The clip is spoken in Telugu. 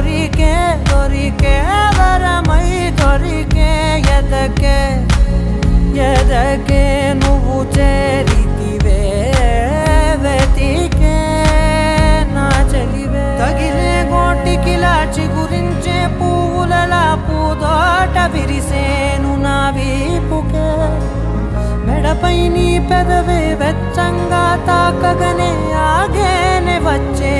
దొరికే దొరికే వరమై దొరికే ఎదకే నువ్వు చేరితివే వెతికే నా చెలివే తగిలే గోటికిలా చిగురించే పువ్వులలా పూదోట విరిసేను నా వీపుకే మెడపై నీ పెదవే వెచ్చంగా తాకగనే ఆగేనే వచ్చే